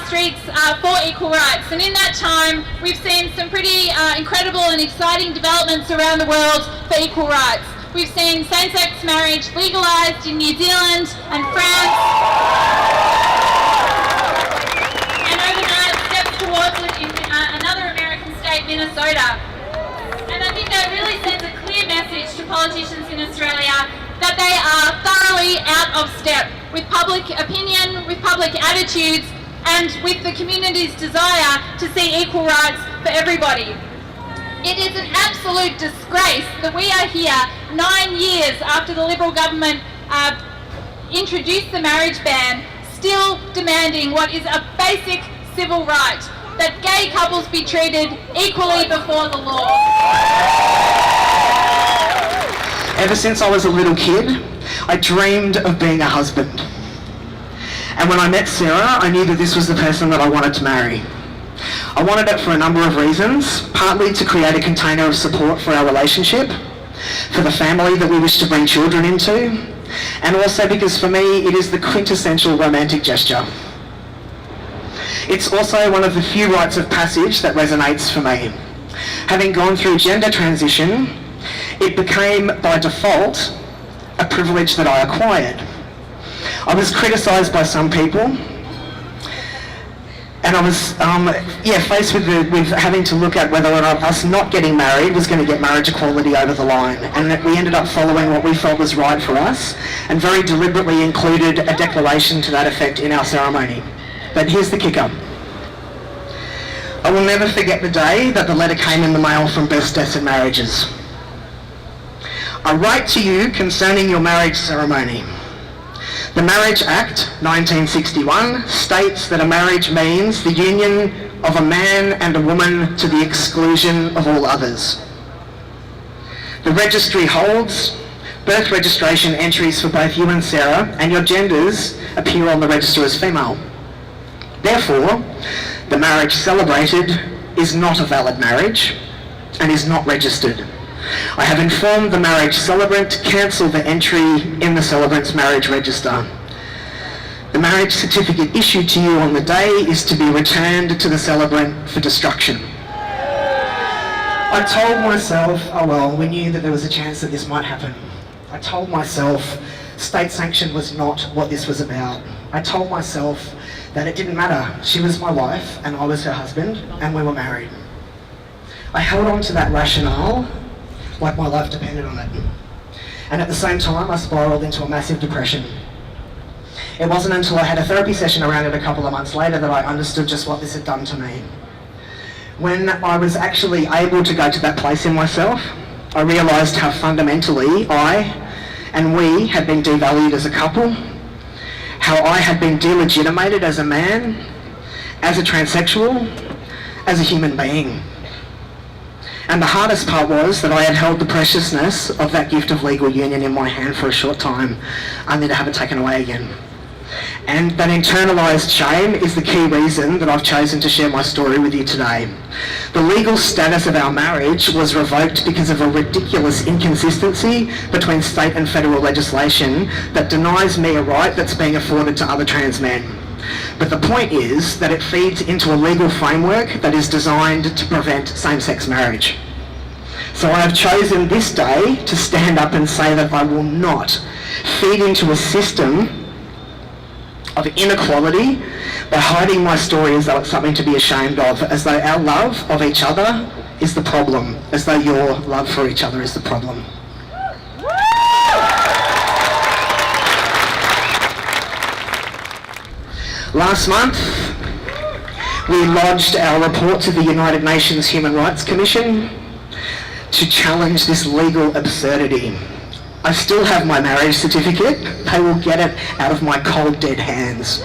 streets for equal rights, and in that time we've seen some pretty incredible and exciting developments around the world for equal rights. We've seen same-sex marriage legalised in New Zealand and France, and overnight steps towards it in another American state, Minnesota. And I think that really sends a clear message to politicians in Australia that they are thoroughly out of step with public opinion, with public attitudes, and with the community's desire to see equal rights for everybody. It is an absolute disgrace that we are here 9 years after the Liberal government introduced the marriage ban, still demanding what is a basic civil right, that gay couples be treated equally before the law. Ever since I was a little kid, I dreamed of being a husband. And when I met Sarah, I knew that this was the person that I wanted to marry. I wanted it for a number of reasons, partly to create a container of support for our relationship, for the family that we wish to bring children into, and also because for me it is the quintessential romantic gesture. It's also one of the few rites of passage that resonates for me. Having gone through gender transition, it became by default a privilege that I acquired. I was criticised by some people, and I was faced with having to look at whether or not us not getting married was going to get marriage equality over the line, and that we ended up following what we felt was right for us, and very deliberately included a declaration to that effect in our ceremony. But here's the kicker. I will never forget the day that the letter came in the mail from Births, Deaths and Marriages. I write to you concerning your marriage ceremony. The Marriage Act 1961 states that a marriage means the union of a man and a woman to the exclusion of all others. The registry holds birth registration entries for both you and Sarah, and your genders appear on the register as female. Therefore, the marriage celebrated is not a valid marriage and is not registered. I have informed the marriage celebrant to cancel the entry in the celebrant's marriage register. The marriage certificate issued to you on the day is to be returned to the celebrant for destruction. I told myself, oh well, we knew that there was a chance that this might happen. I told myself state sanction was not what this was about. I told myself that it didn't matter. She was my wife and I was her husband and we were married. I held on to that rationale like my life depended on it. And at the same time, I spiraled into a massive depression. It wasn't until I had a therapy session around it a couple of months later that I understood just what this had done to me. When I was actually able to go to that place in myself, I realised how fundamentally I and we had been devalued as a couple, how I had been delegitimated as a man, as a transsexual, as a human being. And the hardest part was that I had held the preciousness of that gift of legal union in my hand for a short time, only to have it taken away again. And that internalised shame is the key reason that I've chosen to share my story with you today. The legal status of our marriage was revoked because of a ridiculous inconsistency between state and federal legislation that denies me a right that's being afforded to other trans men. But the point is that it feeds into a legal framework that is designed to prevent same-sex marriage. So I have chosen this day to stand up and say that I will not feed into a system of inequality by hiding my story as though it's something to be ashamed of, as though our love of each other is the problem, as though your love for each other is the problem. Last month, we lodged our report to the United Nations Human Rights Commission to challenge this legal absurdity. I still have my marriage certificate. They will get it out of my cold, dead hands.